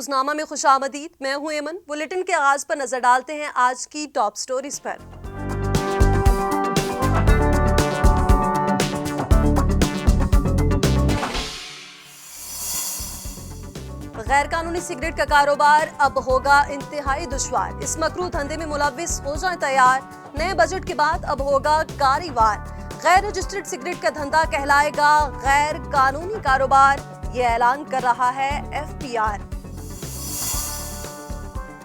रोजनामा में खुशामदीद। मैं हूं एमन। बुलेटिन के आगाज पर नजर डालते हैं आज की टॉप स्टोरीज पर। गैर कानूनी सिगरेट का कारोबार अब होगा इंतहाई दुश्वार। इस मकरू धंधे में मुलव्विस हो जाए तैयार। नए बजट के बाद अब होगा कारीवार। गैर रजिस्टर्ड सिगरेट का धंधा कहलाएगा गैर कानूनी कारोबार, ये ऐलान कर रहा है FPR।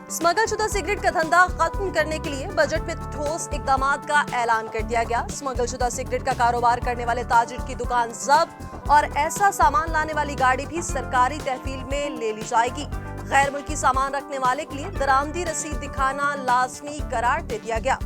स्मगलशुदा सिगरेट का धंधा खत्म करने के लिए बजट में ठोस इकदामात का ऐलान कर दिया गया। स्मगलशुदा सिगरेट का कारोबार करने वाले ताजिर की दुकान जब्त और ऐसा सामान लाने वाली गाड़ी भी सरकारी तहवील में ले ली जाएगी। गैर मुल्की सामान रखने वाले के लिए दरामदी रसीद दिखाना लाजमी करार दे दिया गया।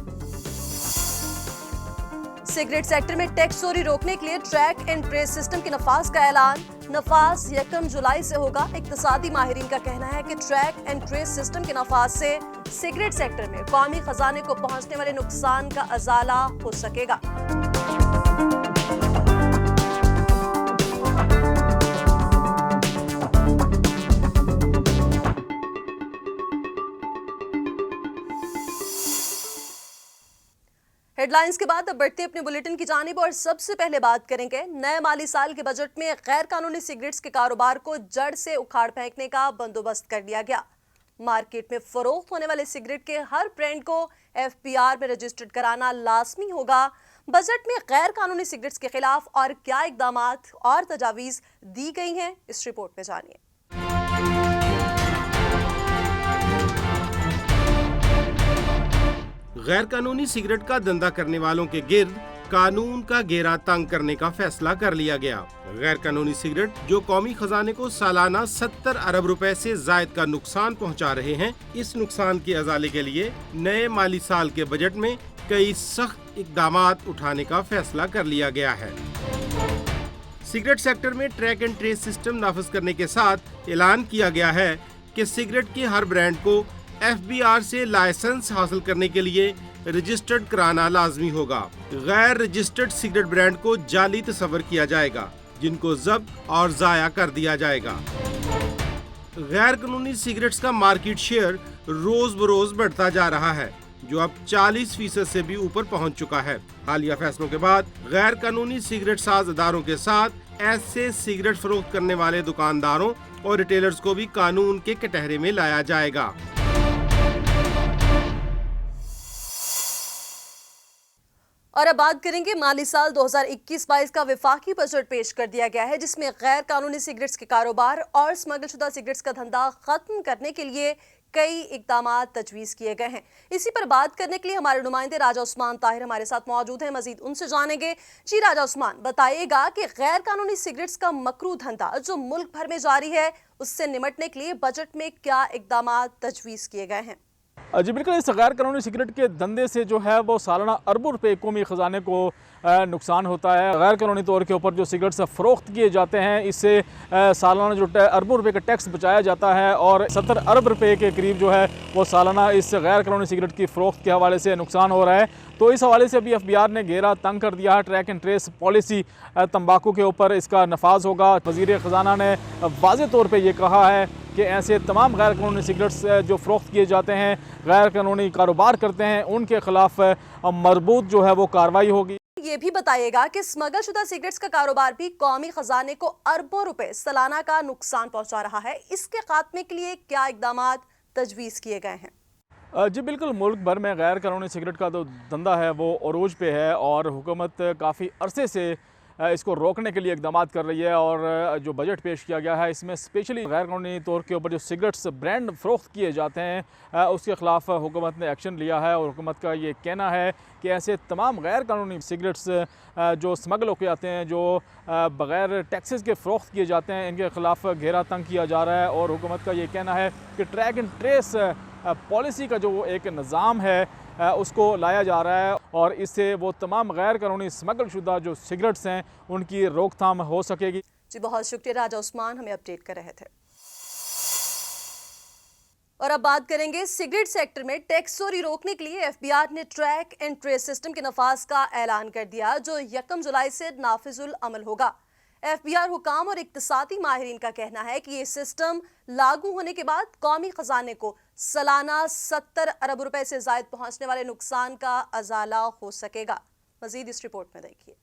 सिगरेट सेक्टर में टैक्स चोरी रोकने के लिए ट्रैक एंड ट्रेस सिस्टम के नफाज का ऐलान। नफाज 1 जुलाई से होगा। इक्तिसादी माहिरीन का कहना है कि ट्रैक एंड ट्रेस सिस्टम के नफाज से सिगरेट सेक्टर में कौमी खजाने को पहुंचने वाले नुकसान का अजाला हो सकेगा। हेडलाइंस के बाद अब बढ़ते अपने बुलेटिन की जानिब और सबसे पहले बात करेंगे नए माली साल के बजट में गैर कानूनी सिगरेट्स के कारोबार को जड़ से उखाड़ फेंकने का बंदोबस्त कर लिया गया। मार्केट में फरोख्त होने वाले सिगरेट के हर ब्रांड को FPR में रजिस्टर्ड कराना लाजमी होगा। बजट में गैर कानूनी सिगरेट्स के खिलाफ और क्या इकदामात और तजावीज दी गई हैं, इस रिपोर्ट में जानिए। गैर कानूनी सिगरेट का धंधा करने वालों के गिर्द कानून का घेरा तंग करने का फैसला कर लिया गया। गैर कानूनी सिगरेट जो कौमी खजाने को सालाना 70 अरब रुपए से जायद का नुकसान पहुंचा रहे हैं, इस नुकसान के अजाले के लिए नए माली साल के बजट में कई सख्त इकदामात उठाने का फैसला कर लिया गया है। सिगरेट सेक्टर में ट्रैक एंड ट्रेस सिस्टम नाफिज करने के साथ ऐलान किया गया है कि सिगरेट के हर ब्रांड को FBR से लाइसेंस हासिल करने के लिए रजिस्टर्ड कराना लाजमी होगा। गैर रजिस्टर्ड सिगरेट ब्रांड को जाली तस्वर किया जाएगा, जिनको जब्त और जाया कर दिया जाएगा। गैर कानूनी सिगरेट्स का मार्केट शेयर रोज बरोज बढ़ता जा रहा है, जो अब 40% से भी ऊपर पहुंच चुका है। हालिया फैसलों के बाद गैर कानूनी सिगरेट साज इदारों के साथ ऐसे सिगरेट फरोख्त करने वाले दुकानदारों और रिटेलर्स को भी कानून के कटहरे में लाया जाएगा। और अब बात करेंगे माली साल 2021-22 का विफाकी बजट पेश कर दिया गया है, जिसमें गैर कानूनी सिगरेट्स के कारोबार और स्मगलशुदा सिगरेट्स का धंधा खत्म करने के लिए कई इकदामात तजवीज़ किए गए हैं। इसी पर बात करने के लिए हमारे नुमाइंदे राजा उस्मान ताहिर हमारे साथ मौजूद हैं। मजीद उनसे जानेंगे। जी राजा उस्मान, बताइएगा कि गैर कानूनी सिगरेट्स का मकरू धंधा जो मुल्क भर में जारी है, उससे निपटने के लिए बजट में क्या इकदामात तजवीज़ किए गए हैं? जी बिल्कुल, इस गैर कानूनी सिगरेट के धंधे से जो है वो सालाना अरबों रुपए कौमी ख़जाने को नुकसान होता है। गैर कानूनी तौर के ऊपर जो सिगरेट्स फ़रोख्त किए जाते हैं, इससे सालाना जो अरबों रुपए का टैक्स बचाया जाता है और 70 अरब रुपए के करीब जो है वो सालाना इस गैर कानूनी सिगरेट की फ़रोख्त के हवाले से नुकसान हो रहा है। तो इस हवाले से अभी FBR ने घेरा तंग कर दिया है। ट्रैक एंड ट्रेस पॉलिसी तंबाकू के ऊपर इसका नफाज होगा। वज़ीर ख़जाना ने वाज़े तौर पर यह कहा है कि ऐसे तमाम गैर कानूनी सिगरेट्स जो फ़रोख्त किए जाते हैं, गैर कानूनी कारोबार करते हैं, उनके खिलाफ मरबूत जो है वो कार्रवाई होगी। ये भी बताइएगा कि स्मगलशुदा सिगरेट्स का कारोबार भी कौमी खजाने को अरबों रुपए सालाना का नुकसान पहुंचा रहा है। इसके खात्मे के लिए क्या इकदामात तजवीज़ किए गए हैं? जी बिल्कुल, मुल्क भर में गैर कानूनी सिगरेट का जो धंधा है वो अरूज पे है और हुकूमत काफ़ी अरसे से इसको रोकने के लिए इकदाम कर रही है। और जो बजट पेश किया गया है, इसमें स्पेशली गैर कानूनी तौर के ऊपर जो सिगरेट्स ब्रांड फ़रोख्त किए जाते हैं उसके ख़िलाफ़ हुकूमत ने एक्शन लिया है। और हुकूमत का ये कहना है कि ऐसे तमाम गैर कानूनी सिगरेट्स जो स्मगल होके आते हैं, जो बग़ैर टैक्सेस के फ़रोख्त किए जाते हैं, इनके ख़िलाफ़ घेरा तंग किया जा रहा है। और हुकूमत का ये कहना है कि ट्रैक एंड ट्रेस पॉलिसी का जो एक निज़ाम है उसको लाया जा रहा है और इससे वो तमाम गैर कानूनी स्मगल शुदा जो सिगरेट्स हैं उनकी रोकथाम हो सकेगी। जी बहुत शुक्रिया राजा उस्मान, हमें अपडेट कर रहे थे। और अब बात करेंगे सिगरेट सेक्टर में टैक्स चोरी रोकने के लिए FBR ने ट्रैक एंड ट्रेस सिस्टम के नफाज का ऐलान कर दिया, जो 1 जुलाई से नाफिजुल अमल होगा। एफबीआर हुकाम और इक्तिसादी माहिरीन का कहना है कि ये सिस्टम लागू होने के बाद कौमी खजाने को सालाना 70 अरब रुपए से जायद पहुंचने वाले नुकसान का अजाला हो सकेगा। मजीद इस रिपोर्ट में देखिए।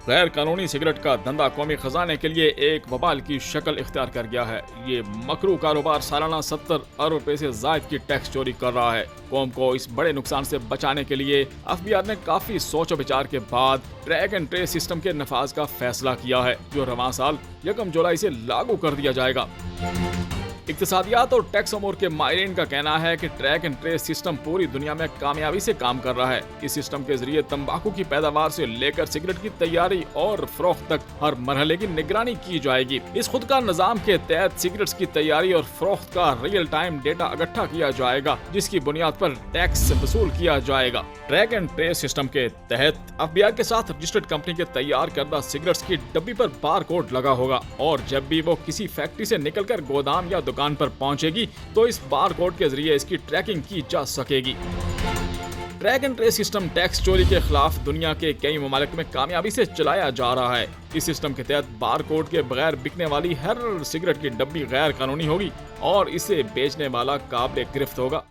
गैर कानूनी सिगरेट का धंधा कौमी खजाने के लिए एक वबाल की शक्ल इख्तियार कर गया है। ये मकरू कारोबार सालाना 70 अरब रुपए से जायद की टैक्स चोरी कर रहा है। कौम को इस बड़े नुकसान से बचाने के लिए एफबीआर ने काफी सोच विचार के बाद ट्रैक एंड ट्रेस सिस्टम के नफाज का फैसला किया है, जो रवां साल 1 जुलाई से लागू कर दिया जाएगा। इक्तिसादियात और टैक्स अमूर के माहिरीन का कहना है कि ट्रैक एंड ट्रेस सिस्टम पूरी दुनिया में कामयाबी से काम कर रहा है। इस सिस्टम के जरिए तंबाकू की पैदावार से लेकर सिगरेट की तैयारी और फरोख्त तक हर मरहले की निगरानी की जाएगी। इस खुदकार निजाम के तहत सिगरेट्स की तैयारी और फरोख्त का रियल टाइम डेटा इकट्ठा किया जाएगा, जिसकी बुनियाद पर टैक्स वसूल किया जाएगा। ट्रैक एंड ट्रेस सिस्टम के तहत एफबीआर के साथ रजिस्टर्ड कंपनी के तैयार करदा सिगरेट्स की डब्बी पर बार कोड लगा होगा और जब भी वो किसी फैक्ट्री से निकलकर गोदाम या दुकान पर पहुंचेगी तो इस बार कोड के जरिए इसकी ट्रैकिंग की जा सकेगी। Track and trace system tax चोरी के खिलाफ दुनिया के कई ममालिक में कामयाबी से चलाया जा रहा है। इस सिस्टम के तहत बार कोड के बगैर बिकने वाली हर सिगरेट की डब्बी गैर कानूनी होगी और इसे बेचने वाला काबिल गिरफ्त होगा।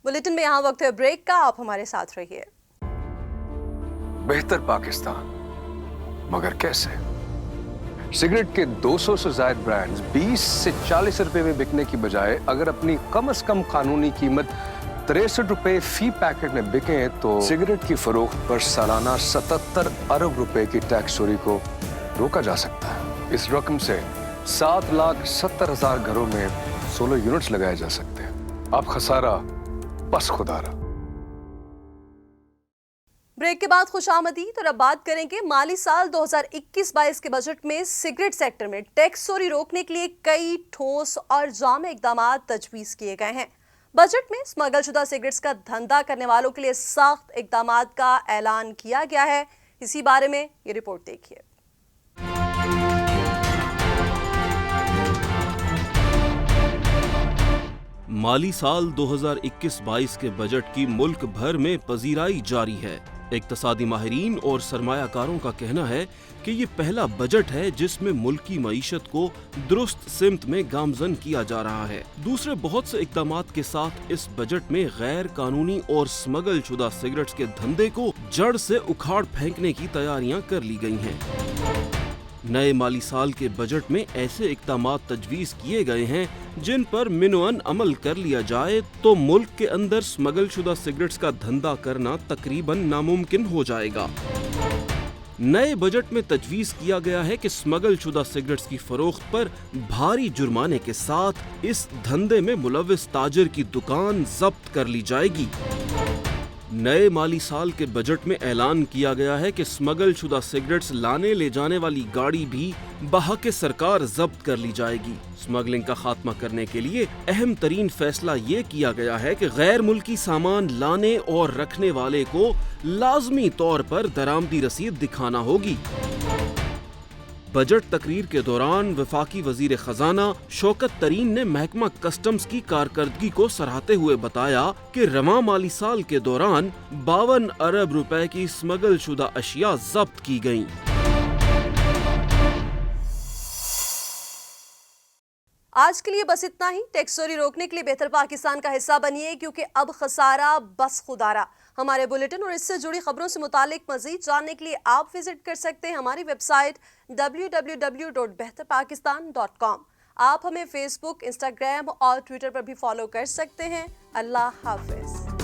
बुलेटिन में यहाँ वक्त है ब्रेक का, आप हमारे साथ रहिए। बेहतर पाकिस्तान, मगर कैसे? सिगरेट के 200 से ज्यादा ब्रांड्स 20 से 40 रुपए में बिकने की बजाय अगर अपनी कम से कम कानूनी कीमत 63 रुपए फी पैकेट में बिके तो सिगरेट की फरोख्त पर सालाना 77 अरब रुपए की टैक्स चोरी को रोका जा सकता है। इस रकम से 7,70,000 घरों में सोलर यूनिट्स लगाए जा सकते हैं। अब खसारा बस खुदारा। ब्रेक के बाद खुशामदीद और अब बात करेंगे माली साल 2021-22 के बजट में सिगरेट सेक्टर में टैक्स चोरी रोकने के लिए कई ठोस और जामे इकदाम तजवीज किए गए हैं। बजट में स्मगलशुदा सिगरेट्स का धंधा करने वालों के लिए सख्त इकदाम का ऐलान किया गया है। इसी बारे में ये रिपोर्ट देखिए। माली साल 2021-22 के बजट की मुल्क भर में पजीराई जारी है। इक्तिसादी माहिरीन और सरमायाकारों का कहना है कि ये पहला बजट है जिसमें मुल्की मईशत को दुरुस्त सिमत में गामजन किया जा रहा है। दूसरे बहुत से इक़दामात के साथ इस बजट में गैर कानूनी और स्मगल शुदा सिगरेट्स के धंधे को जड़ से उखाड़ फेंकने की तैयारियां कर ली गई हैं। नए माली साल के बजट में ऐसे इक़दामात तजवीज़ किए गए हैं जिन पर मिनवन अमल कर लिया जाए तो मुल्क के अंदर स्मगल शुदा सिगरेट्स का धंधा करना तकरीबन नामुमकिन हो जाएगा। नए बजट में तजवीज़ किया गया है कि स्मगल शुदा सिगरेट्स की फरोख्त पर भारी जुर्माने के साथ इस धंधे में मुलव्विस ताजिर की दुकान जब्त कर ली जाएगी। नए माली साल के बजट में ऐलान किया गया है कि स्मगल शुदा सिगरेट्स लाने ले जाने वाली गाड़ी भी बहक सरकार जब्त कर ली जाएगी। स्मगलिंग का खात्मा करने के लिए अहम तरीन फैसला ये किया गया है कि गैर मुल्की सामान लाने और रखने वाले को लाजमी तौर पर दरामदी रसीद दिखाना होगी। बजट तकरीर के दौरान वफाकी वजीर खजाना शौकत तरीन ने महकमा कस्टम्स की कारकर्दगी को सराहते हुए बताया कि रवां माली साल के दौरान 52 अरब रुपए की स्मगल शुदा अशिया जब्त की गईं। आज के लिए बस इतना ही। टैक्स चोरी रोकने के लिए बेहतर पाकिस्तान का हिस्सा बनिए, क्योंकि अब खसारा बस खुदारा। हमारे बुलेटिन और इससे जुड़ी खबरों से मुतालिक मजीद जानने के लिए आप विजिट कर सकते हैं हमारी वेबसाइट www.behtarpakistan.com। आप हमें फेसबुक, इंस्टाग्राम और ट्विटर पर भी फॉलो कर सकते हैं। अल्लाह हाफिज।